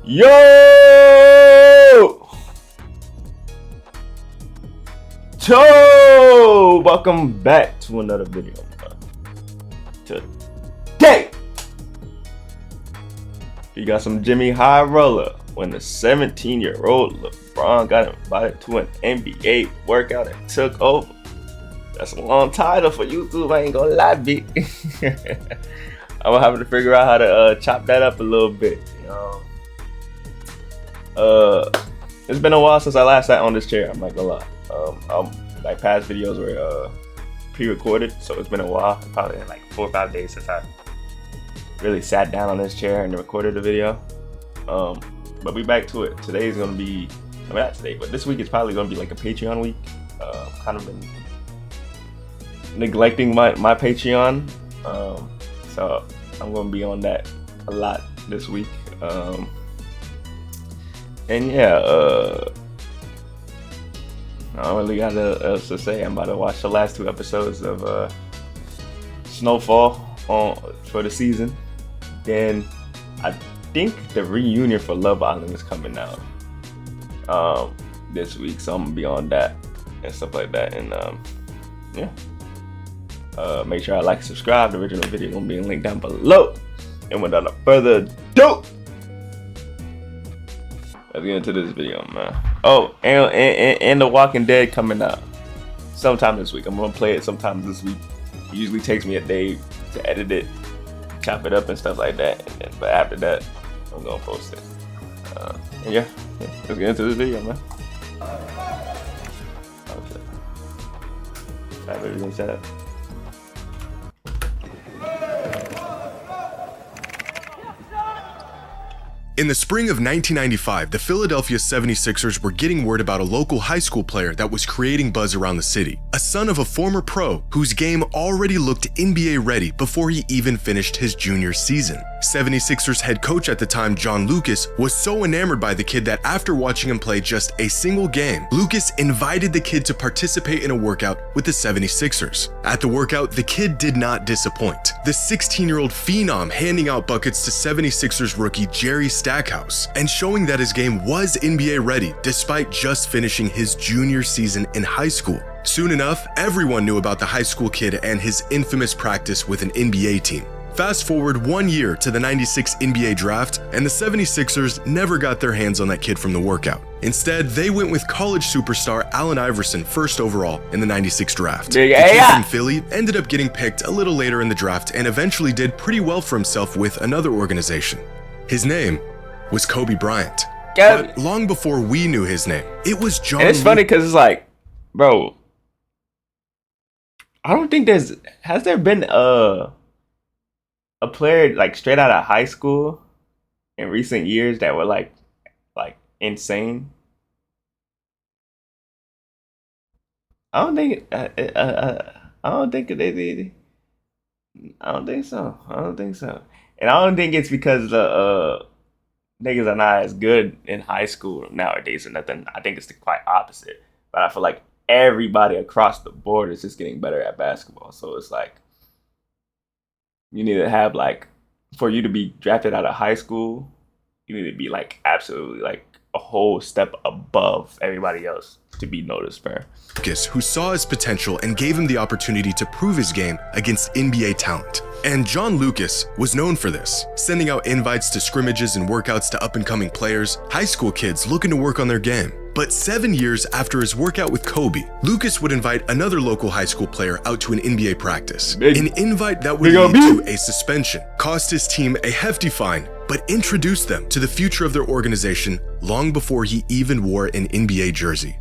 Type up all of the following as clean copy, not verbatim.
Yo, welcome back to another video. Today, we got some JxmyHighroller when the 17-year-old LeBron got invited to an NBA workout and took over. That's a long title for YouTube, I ain't gonna lie, B. I'm gonna have to figure out how to chop that up a little bit. It's been a while since I last sat on this chair, I'm not gonna lie. Like past videos were pre-recorded, so it's been a while, probably like 4 or 5 days since I really sat down on this chair and recorded a video. But we back to it. Today is gonna be, I mean not today, but this week is probably gonna be like a Patreon week. Kind of been neglecting my Patreon, so I'm gonna be on that a lot this week. And yeah, I don't really got else to say. I'm about to watch the last 2 episodes of Snowfall for the season. Then I think the reunion for Love Island is coming out this week, so I'm gonna be on that and stuff like that. And yeah, make sure I like, subscribe. The original video gonna be linked down below. And without further ado, let's get into this video, man. Oh, and The Walking Dead coming out sometime this week. I'm gonna play it sometime this week. It usually takes me a day to edit it, chop it up and stuff like that. And then, but after that, I'm gonna post it. And yeah, let's get into this video, man. Okay. I have everything set up. In the spring of 1995, the Philadelphia 76ers were getting word about a local high school player that was creating buzz around the city. A son of a former pro whose game already looked NBA ready before he even finished his junior season. 76ers head coach at the time, John Lucas, was so enamored by the kid that after watching him play just a single game, Lucas invited the kid to participate in a workout with the 76ers. At the workout, the kid did not disappoint. The 16-year-old phenom handing out buckets to 76ers rookie Jerry Stackhouse and showing that his game was NBA ready despite just finishing his junior season in high school. Soon enough, everyone knew about the high school kid and his infamous practice with an NBA team. Fast forward 1 year to the 96 NBA draft, and the 76ers never got their hands on that kid from the workout. Instead, they went with college superstar Allen Iverson first overall in the 96 draft. The kid from Philly ended up getting picked a little later in the draft and eventually did pretty well for himself with another organization. His name was Kobe Bryant. But long before we knew his name, it was John. And it's funny because it's like, bro, I don't think has there been a player like straight out of high school in recent years that were like insane? I don't think I don't think they I don't think so. And I don't think it's because the niggas are not as good in high school nowadays or nothing. I think it's the quite opposite. But I feel like everybody across the board is just getting better at basketball. So it's like, you need to have like, for you to be drafted out of high school, you need to be like absolutely like a whole step above everybody else to be noticed, bro. Lucas, who saw his potential and gave him the opportunity to prove his game against NBA talent. And John Lucas was known for this, sending out invites to scrimmages and workouts to up-and-coming players, high school kids looking to work on their game. But 7 years after his workout with Kobe, Lucas would invite another local high school player out to an NBA practice. An invite that would lead to a suspension, cost his team a hefty fine, but introduced them to the future of their organization long before he even wore an NBA jersey.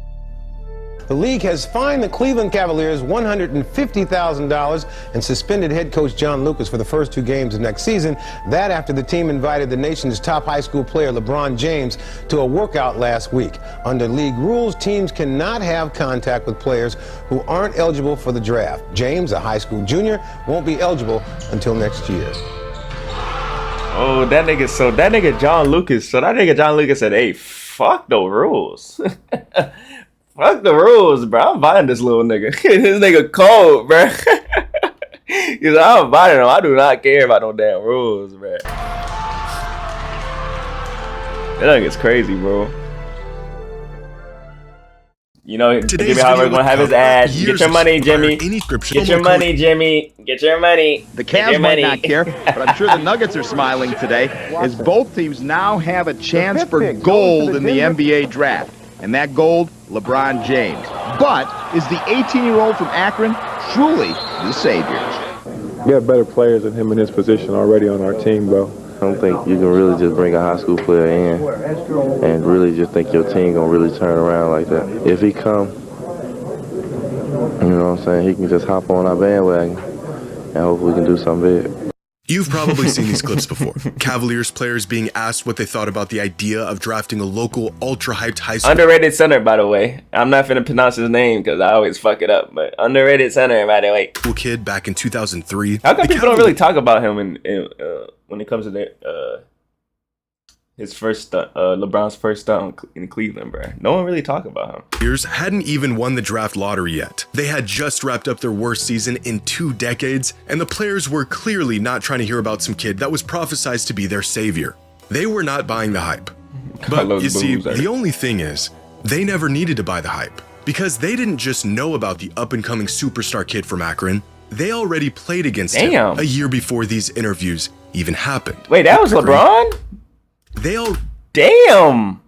The league has fined the Cleveland Cavaliers $150,000 and suspended head coach John Lucas for the first 2 games of next season. That after the team invited the nation's top high school player LeBron James to a workout last week. Under league rules, teams cannot have contact with players who aren't eligible for the draft. James, a high school junior, won't be eligible until next year. Oh, that nigga John Lucas said, hey, fuck the rules. Fuck the rules, bro. I'm buying this little nigga. This nigga cold, bro. He's like, I'm buying him. I do not care about no damn rules, bro. That nigga's crazy, bro. You know, Today's Jimmy Highroller gonna have his ad. Get your money, Jimmy. Get your money, Jimmy. Get your money. The Cavs might not care, but I'm sure the Nuggets are smiling today, as both teams now have a chance for gold in the NBA draft. And that gold, LeBron James. But is the 18-year-old from Akron truly the savior? We have better players than him in his position already on our team, bro. I don't think you can really just bring a high school player in and really just think your team gonna really turn around like that. If he come, you know what I'm saying, he can just hop on our bandwagon and hopefully we can do something big. You've probably seen these clips before. Cavaliers players being asked what they thought about the idea of drafting a local ultra-hyped high school. Underrated center, by the way. I'm not finna pronounce his name because I always fuck it up, but underrated center, by the way. Cool kid back in 2003. How come people don't really talk about him when it comes to his first stunt, LeBron's first stunt in Cleveland, bro? No one really talk about him. Cavaliers hadn't even won the draft lottery yet. They had just wrapped up their worst season in 2 decades, and the players were clearly not trying to hear about some kid that was prophesized to be their savior. They were not buying the hype. But you see, the only thing is, they never needed to buy the hype, because they didn't just know about the up-and-coming superstar kid from Akron. They already played against him a year before these interviews even happened. Wait, that was LeBron? Damn!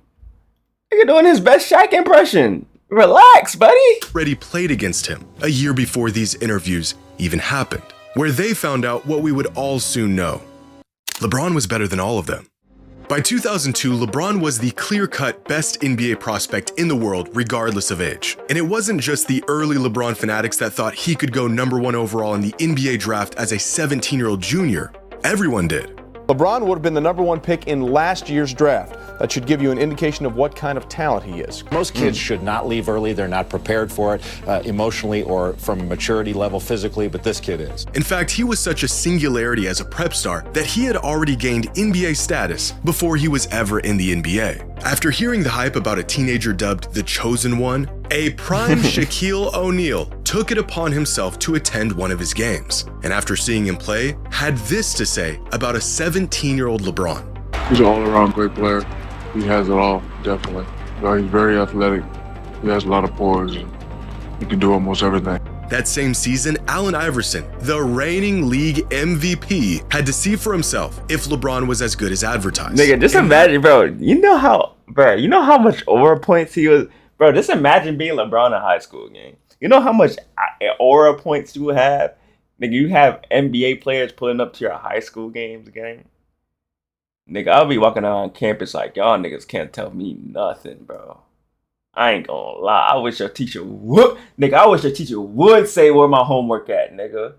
You're doing his best Shaq impression. Relax, buddy. Already played against him a year before these interviews even happened, where they found out what we would all soon know. LeBron was better than all of them. By 2002, LeBron was the clear-cut best NBA prospect in the world, regardless of age. And it wasn't just the early LeBron fanatics that thought he could go #1 overall in the NBA draft as a 17-year-old junior. Everyone did. LeBron would have been the #1 pick in last year's draft. That should give you an indication of what kind of talent he is. Most kids should not leave early. They're not prepared for it emotionally or from a maturity level physically, but this kid is. In fact, he was such a singularity as a prep star that he had already gained NBA status before he was ever in the NBA. After hearing the hype about a teenager dubbed the Chosen One, a prime Shaquille O'Neal took it upon himself to attend one of his games. And after seeing him play, had this to say about a 17-year-old LeBron. He's an all-around great player. He has it all, definitely. He's very athletic. He has a lot of poise. He can do almost everything. That same season, Allen Iverson, the reigning league MVP, had to see for himself if LeBron was as good as advertised. Nigga, just imagine, bro. You know how much aura points he was? Bro, just imagine being LeBron in high school, gang. You know how much aura points you have? Nigga, you have NBA players pulling up to your high school games, gang. Nigga, I'll be walking around campus like, y'all niggas can't tell me nothing, bro. I ain't gonna lie. I wish your teacher would. Nigga, I wish your teacher would say where my homework at, nigga.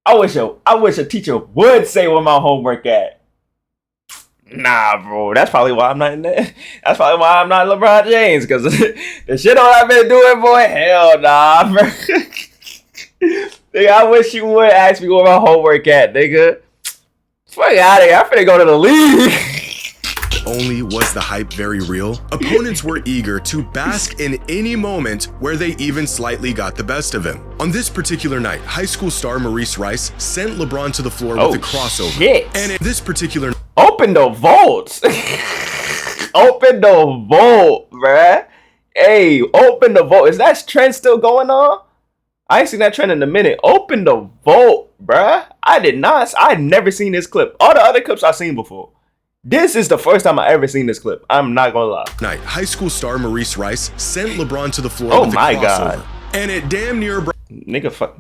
I wish a teacher would say where my homework at. Nah, bro. That's probably why I'm not in there. That's probably why I'm not LeBron James. Because the shit I've been doing, boy, hell nah, bro. Nigga, I wish you would ask me where my homework at, nigga. Fuck out of here. I'm finna go to the league. Only was the hype very real, opponents were eager to bask in any moment where they even slightly got the best of him. On this particular night, high school star Maurice Rice sent LeBron to the floor with a crossover. Shit. And in this particular Open the vault. Open the vault, bruh. Hey, open the vault. Is that trend still going on? I ain't seen that trend in a minute. Open the vault, bruh. I'd never seen this clip. All the other clips I've seen before. This is the first time I ever seen this clip. I'm not gonna lie. night, high school star Maurice Rice sent LeBron to the floor Oh with a my crossover. God. And it damn near Nigga fuck.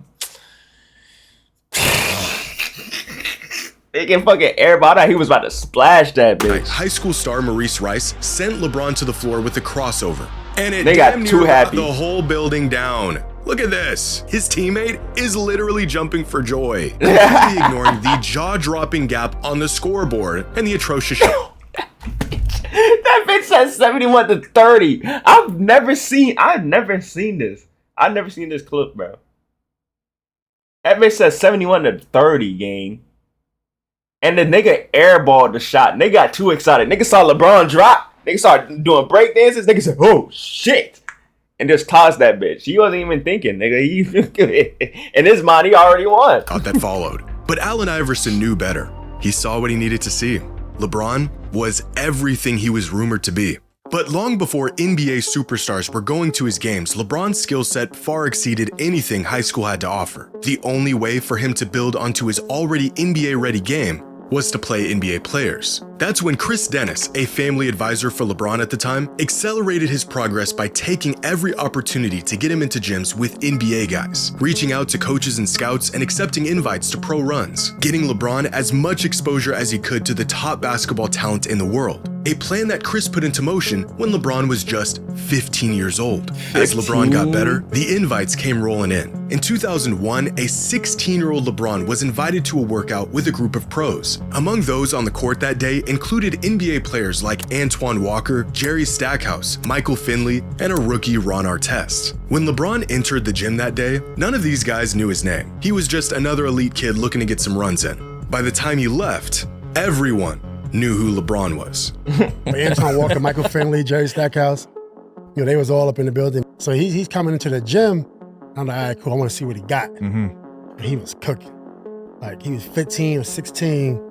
They can fucking airball out. He was about to splash that bitch. high school star Maurice Rice sent LeBron to the floor with a crossover. And it They damn got near too brought happy. the whole building down. Look at this. His teammate is literally jumping for joy, completely ignoring the jaw-dropping gap on the scoreboard and the atrocious shot. That bitch said 71-30. I've never seen this. I've never seen this clip, bro. That bitch said 71-30, gang. And the nigga airballed the shot. And they got too excited. Nigga saw LeBron drop. Nigga started doing break dances. Nigga said, oh shit. And just tossed that bitch. He wasn't even thinking, nigga. In his mind, he already won. Thought that followed. But Allen Iverson knew better. He saw what he needed to see. LeBron was everything he was rumored to be. But long before NBA superstars were going to his games, LeBron's skill set far exceeded anything high school had to offer. The only way for him to build onto his already NBA-ready game was to play NBA players. That's when Chris Dennis, a family advisor for LeBron at the time, accelerated his progress by taking every opportunity to get him into gyms with NBA guys, reaching out to coaches and scouts and accepting invites to pro runs, getting LeBron as much exposure as he could to the top basketball talent in the world. A plan that Chris put into motion when LeBron was just 15 years old. As LeBron got better, the invites came rolling in. In 2001, a 16-year-old LeBron was invited to a workout with a group of pros. Among those on the court that day included NBA players like Antoine Walker, Jerry Stackhouse, Michael Finley, and a rookie Ron Artest. When LeBron entered the gym that day, none of these guys knew his name. He was just another elite kid looking to get some runs in. By the time he left, everyone knew who LeBron was. Antoine Walker, Michael Finley, Jerry Stackhouse, they was all up in the building. So he's coming into the gym. I'm like, all right, cool, I want to see what he got. And he was cooking. Like, he was 15 or 16,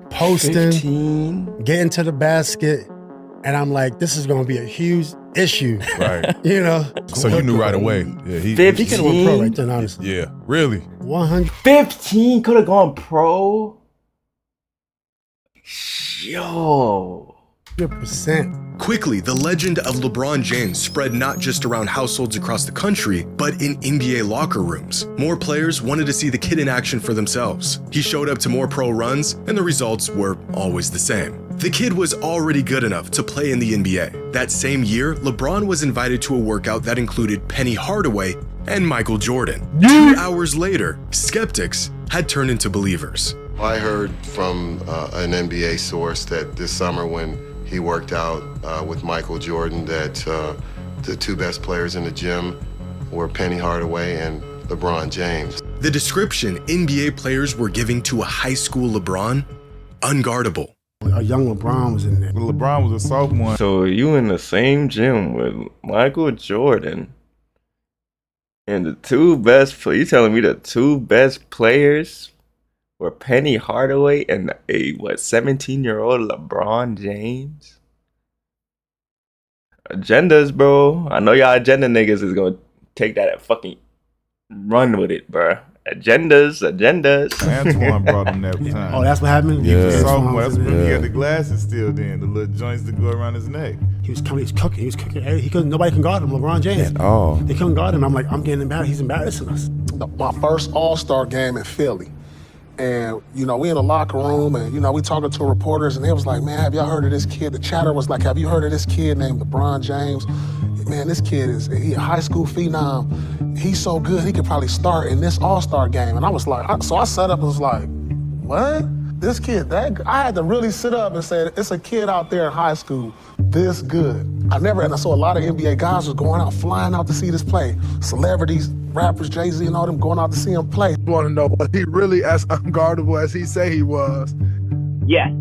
posting, getting to the basket. And I'm like, this is going to be a huge issue. Right. So you knew right away. Yeah, he could have went pro right then, honestly. Yeah, really. 15 could have gone pro? Yo. 100%. Quickly, the legend of LeBron James spread not just around households across the country, but in NBA locker rooms. More players wanted to see the kid in action for themselves. He showed up to more pro runs, and the results were always the same. The kid was already good enough to play in the NBA. That same year, LeBron was invited to a workout that included Penny Hardaway and Michael Jordan. 2 hours later, skeptics had turned into believers. I heard from an NBA source that this summer when he worked out with Michael Jordan that the two best players in the gym were Penny Hardaway and LeBron James. The description NBA players were giving to a high school LeBron, unguardable. A young LeBron was in there. LeBron was a sophomore. So you in the same gym with Michael Jordan and the two best, you telling me the two best players were Penny Hardaway and a 17-year-old LeBron James? Agendas, bro. I know y'all agenda niggas is gonna take that and fucking run with it, bro. Agendas. Antoine brought him that time. Oh, that's what happened? Yeah. That's when he had the glasses still then, the little joints that go around his neck. He was cooking. Nobody can guard him, LeBron James. At all. They couldn't guard him. I'm like, I'm getting embarrassed. He's embarrassing us. My first All-Star game in Philly. And, we in the locker room and, we talking to reporters and they was like, man, have y'all heard of this kid? The chatter was like, have you heard of this kid named LeBron James? Man, this kid he a high school phenom. He's so good, he could probably start in this All-Star game. And I was like, so I sat up and was like, what? This kid, I had to really sit up and say, it's a kid out there in high school this good. I saw a lot of NBA guys was going out, flying out to see this play. Celebrities, rappers, Jay-Z and all them going out to see him play. I want to know, was he really as unguardable as he say he was? Yeah,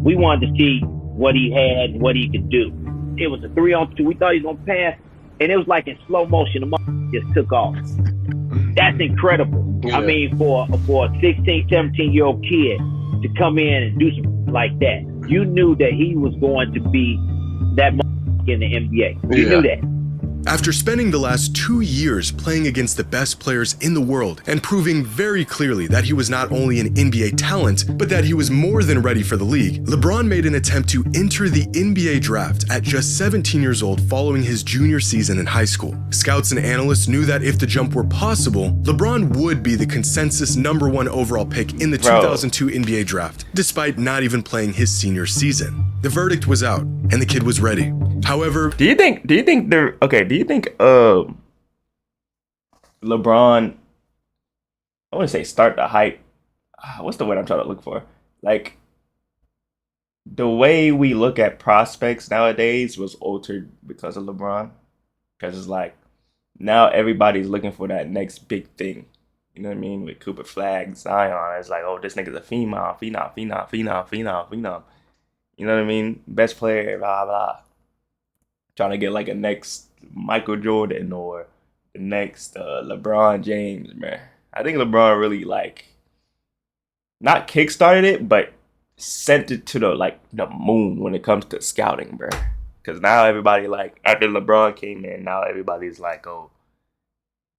we wanted to see what he had, what he could do. It was a 3-on-2. We thought he was gonna pass, and it was like in slow motion. The just took off. That's incredible. Yeah. I mean, for a 16, 17-year-old kid to come in and do something like that, you knew that he was going to be that in the NBA. You knew that. After spending the last 2 years playing against the best players in the world and proving very clearly that he was not only an NBA talent, but that he was more than ready for the league, LeBron made an attempt to enter the NBA draft at just 17 years old following his junior season in high school. Scouts and analysts knew that if the jump were possible, LeBron would be the consensus #1 overall pick in the 2002 NBA draft, despite not even playing his senior season. The verdict was out, and the kid was ready. However, do you think LeBron, I want to say start the hype, what's the word I'm trying to look for? Like, the way we look at prospects nowadays was altered because of LeBron. Because it's like, now everybody's looking for that next big thing. You know what I mean? With Cooper Flag, Zion, it's like, oh, this nigga's a phenom. You know what I mean? Best player, blah, blah. Trying to get like a next Michael Jordan or the next LeBron James, man. I think LeBron really like, not kickstarted it, but sent it to the moon when it comes to scouting, bro. Because now everybody after LeBron came in, now everybody's like, oh,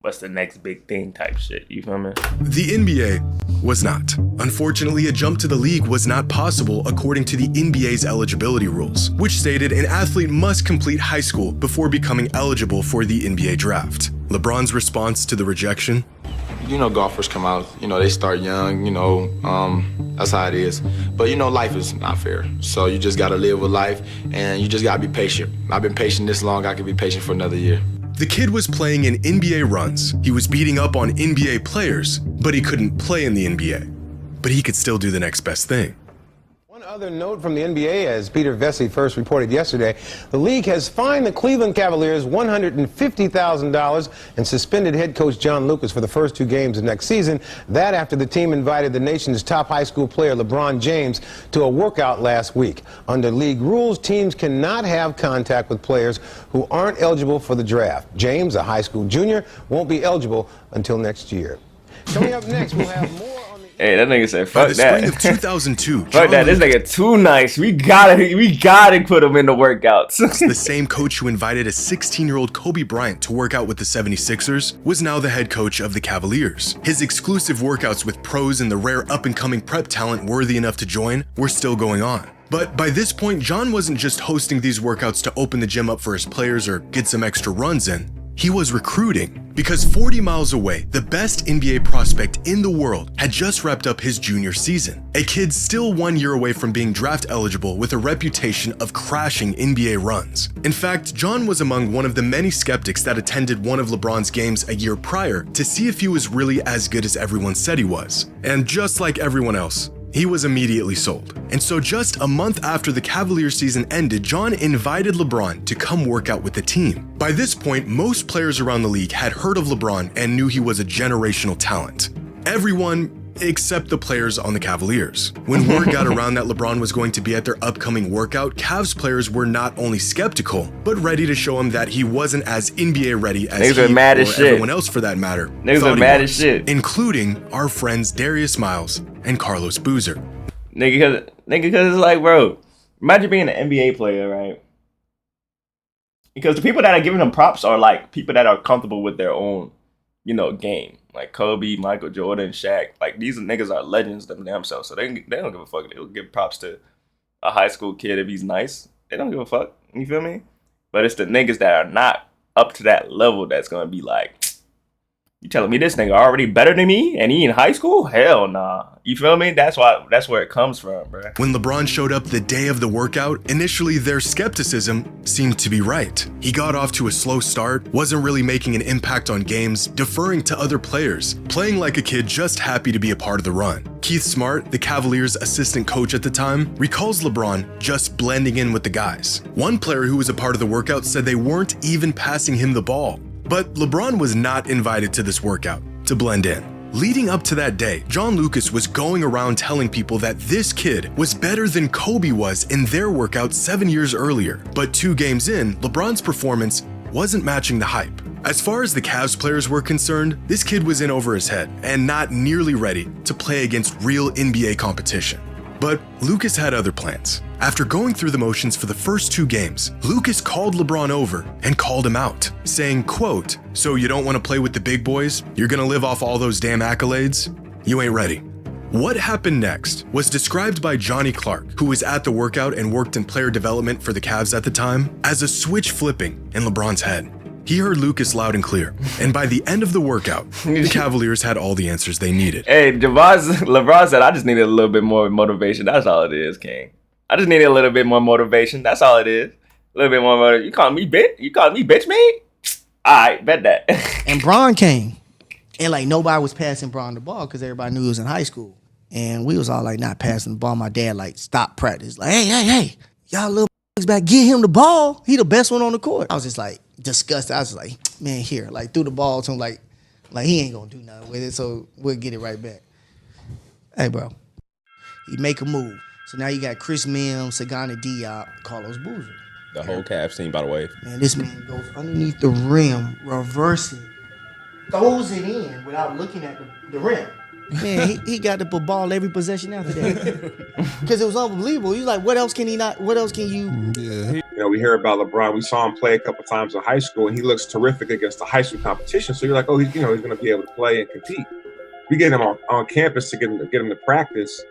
what's the next big thing type shit. You feel me? The NBA was not. Unfortunately, a jump to the league was not possible according to the NBA's eligibility rules, which stated an athlete must complete high school before becoming eligible for the NBA draft. LeBron's response to the rejection? You know, golfers come out, they start young, that's how it is. But life is not fair. So you just gotta live with life and you just gotta be patient. I've been patient this long, I can be patient for another year. The kid was playing in NBA runs. He was beating up on NBA players, but he couldn't play in the NBA. But he could still do the next best thing. One other note from the NBA, as Peter Vesey first reported yesterday, the league has fined the Cleveland Cavaliers $150,000 and suspended head coach John Lucas for the first 2 games of next season. That after the team invited the nation's top high school player, LeBron James, to a workout last week. Under league rules, teams cannot have contact with players who aren't eligible for the draft. James, a high school junior, won't be eligible until next year. Coming up next, we'll have more. Hey, that nigga said, fuck By the that. spring of 2002, fuck that. This nigga too nice. We gotta put him in the workouts. The same coach who invited a 16-year-old Kobe Bryant to work out with the 76ers was now the head coach of the Cavaliers. His exclusive workouts with pros and the rare up-and-coming prep talent worthy enough to join were still going on. But by this point, John wasn't just hosting these workouts to open the gym up for his players or get some extra runs in. He was recruiting, because 40 miles away, the best NBA prospect in the world had just wrapped up his junior season. A kid still 1 year away from being draft eligible with a reputation of crashing NBA runs. In fact, John was among one of the many skeptics that attended one of LeBron's games a year prior to see if he was really as good as everyone said he was. And just like everyone else, he was immediately sold. And so just a month after the Cavaliers season ended, John invited LeBron to come work out with the team. By this point, most players around the league had heard of LeBron and knew he was a generational talent. Everyone except the players on the Cavaliers. When word got around that LeBron was going to be at their upcoming workout, Cavs players were not only skeptical, but ready to show him that he wasn't as NBA ready as Niggas he are mad or as shit. everyone else for that matter. Niggas are mad as shit. Including our friends Darius Miles and Carlos Boozer. Nigga, cause it's like, bro, imagine being an NBA player, right? Because the people that are giving them props are like people that are comfortable with their own, game. Like Kobe, Michael Jordan, Shaq. Like these niggas are legends themselves, so they don't give a fuck. They'll give props to a high school kid if he's nice. They don't give a fuck. You feel me? But it's the niggas that are not up to that level that's gonna be like, you telling me this nigga already better than me and he in high school? Hell nah. You feel me? That's where it comes from, bro. When LeBron showed up the day of the workout, initially their skepticism seemed to be right. He got off to a slow start, wasn't really making an impact on games, deferring to other players, playing like a kid just happy to be a part of the run. Keith Smart, the Cavaliers' assistant coach at the time, recalls LeBron just blending in with the guys. One player who was a part of the workout said they weren't even passing him the ball. But LeBron was not invited to this workout to blend in. Leading up to that day, John Lucas was going around telling people that this kid was better than Kobe was in their workout 7 years earlier. But 2 games in, LeBron's performance wasn't matching the hype. As far as the Cavs players were concerned, this kid was in over his head and not nearly ready to play against real NBA competition. But Lucas had other plans. After going through the motions for the first 2 games, Lucas called LeBron over and called him out, saying, quote, "So you don't want to play with the big boys? You're gonna live off all those damn accolades? You ain't ready." What happened next was described by Johnny Clark, who was at the workout and worked in player development for the Cavs at the time, as a switch flipping in LeBron's head. He heard Lucas loud and clear, and by the end of the workout, the Cavaliers had all the answers they needed. Hey, LeBron said, I just needed a little bit more motivation. That's all it is, King. I just needed a little bit more motivation. That's all it is. A little bit more motivation. You call me bitch? You call me bitch, man? All right, bet that. And Bron came, and like nobody was passing Bron the ball because everybody knew he was in high school. And we was all like not passing the ball. My dad like stopped practice. Like, hey, y'all little back, get him the ball. He the best one on the court. I was just like disgusted. I was like, man, here, like threw the ball to him like he ain't gonna do nothing with it. So we'll get it right back. Hey, bro, he make a move. So now you got Chris Mims, Sagana Diop, Carlos Boozer. The whole Cavs team, by the way. Man, this man goes underneath the rim, reversing, throws it in without looking at the rim. Man, he got to ball every possession after that. Because it was unbelievable. He's like, what else can you? You know, we hear about LeBron. We saw him play a couple times in high school, and he looks terrific against the high school competition. So you're like, oh, he's going to be able to play and compete. We get him on campus to get him to practice.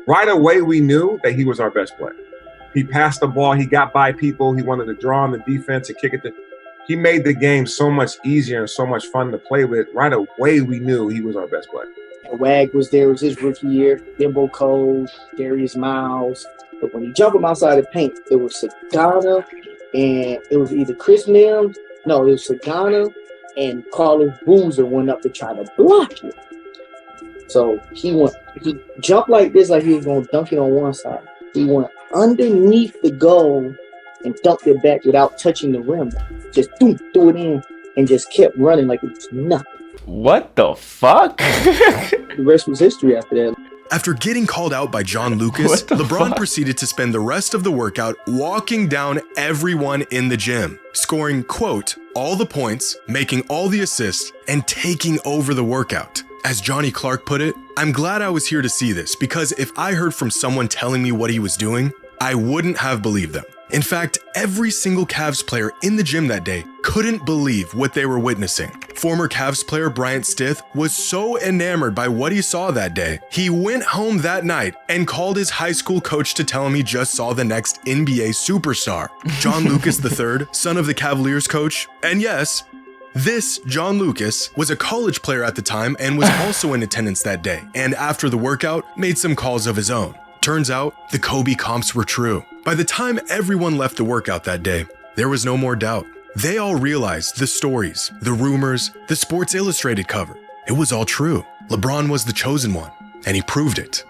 Right away, we knew that he was our best player. He passed the ball. He got by people. He wanted to draw on the defense and kick it. He made the game so much easier and so much fun to play with. Right away, we knew he was our best player. Wag was there. It was his rookie year. Dimbo Cole, Darius Miles. But when he jumped him outside the paint, it was Sagana and it was either Chris Mims. No, it was Sagana and Carlos Boozer went up to try to block it. So he jumped like this, like he was going to dunk it on one side. He went underneath the goal and dunked it back without touching the rim. Just threw it in and just kept running like it was nothing. What the fuck? The rest was history after that. After getting called out by John Lucas, LeBron proceeded to spend the rest of the workout walking down everyone in the gym, scoring, quote, all the points, making all the assists, and taking over the workout. As Johnny Clark put it, I'm glad I was here to see this because if I heard from someone telling me what he was doing, I wouldn't have believed them. In fact, every single Cavs player in the gym that day couldn't believe what they were witnessing. Former Cavs player Bryant Stith was so enamored by what he saw that day, he went home that night and called his high school coach to tell him he just saw the next NBA superstar. John Lucas III, son of the Cavaliers coach, and yes, this John Lucas was a college player at the time and was also in attendance that day, and after the workout, made some calls of his own. Turns out, the Kobe comps were true. By the time everyone left the workout that day, there was no more doubt. They all realized the stories, the rumors, the Sports Illustrated cover. It was all true. LeBron was the chosen one, and he proved it.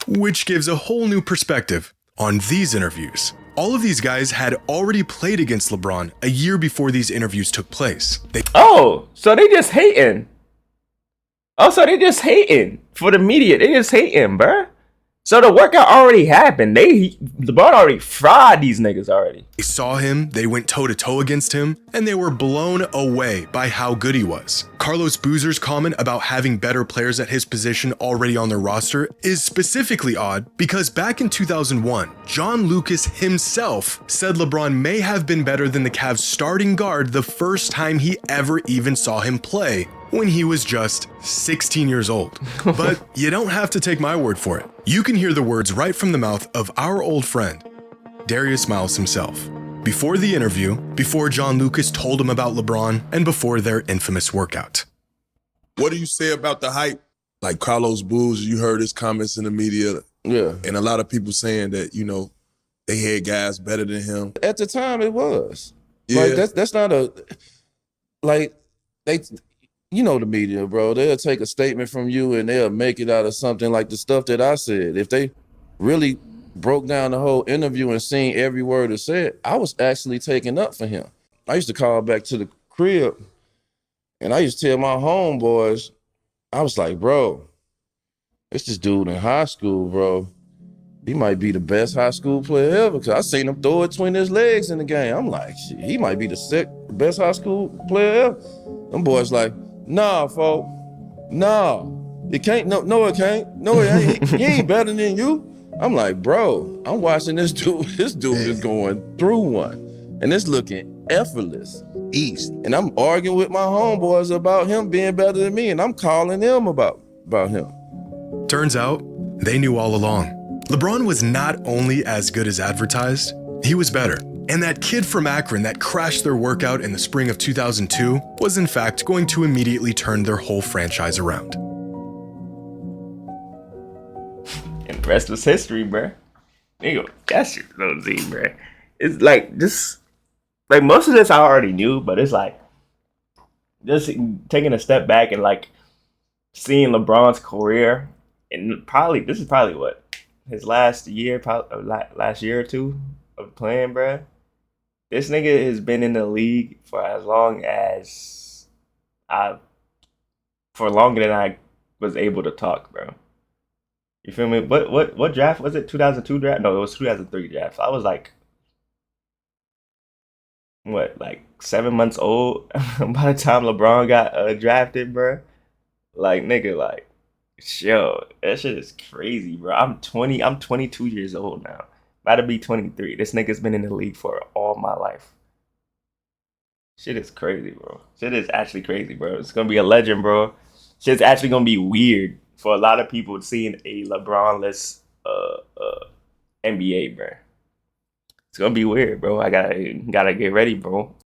Which gives a whole new perspective on these interviews. All of these guys had already played against LeBron a year before these interviews took place. So they just hating. So they just hating for the media. They just hating, bruh. So the workout already happened. LeBron already fried these niggas already. They saw him, they went toe-to-toe against him, and they were blown away by how good he was. Carlos Boozer's comment about having better players at his position already on their roster is specifically odd because back in 2001, John Lucas himself said LeBron may have been better than the Cavs starting guard the first time he ever even saw him play, when he was just 16 years old. But you don't have to take my word for it. You can hear the words right from the mouth of our old friend, Darius Miles himself. Before the interview, before John Lucas told him about LeBron, and before their infamous workout. What do you say about the hype? Like Carlos Boozer, you heard his comments in the media. Yeah. And a lot of people saying that, you know, they had guys better than him. At the time, it was. Yeah. Like, that's not a... Like, they... You know the media, bro. They'll take a statement from you and they'll make it out of something like the stuff that I said. If they really broke down the whole interview and seen every word it said, I was actually taking up for him. I used to call back to the crib and I used to tell my homeboys, I was like, bro, it's this dude in high school, bro. He might be the best high school player ever because I seen him throw it between his legs in the game. I'm like, shit, he might be the best high school player ever. Them boys like, nah, folk. Nah. It can't. No, it can't. No, it ain't. He ain't better than you. I'm like, bro, I'm watching this dude. This dude is going through one. And it's looking effortless. Easy. And I'm arguing with my homeboys about him being better than me. And I'm calling them about him. Turns out, they knew all along. LeBron was not only as good as advertised, he was better. And that kid from Akron that crashed their workout in the spring of 2002 was in fact going to immediately turn their whole franchise around. And the rest was history, bruh. Nigga, that's your little Z, bruh. It's like, just, like most of this I already knew, but it's like, just taking a step back and like seeing LeBron's career, and this is probably what, his last year, last year or two of playing, bruh. This nigga has been in the league for as long as for longer than I was able to talk, bro. You feel me? What draft was it? 2002 draft? No, it was 2003 draft. I was like, what, like 7 months old by the time LeBron got drafted, bro. Like, nigga, like, Yo, that shit is crazy, bro. I'm 20. I'm 22 years old now. About to be 23. This nigga's been in the league for all my life. Shit is crazy, bro. Shit is actually crazy, bro. It's gonna be a legend, bro. Shit's actually gonna be weird for a lot of people seeing a LeBron-less NBA, bro. It's gonna be weird, bro. I gotta get ready, bro.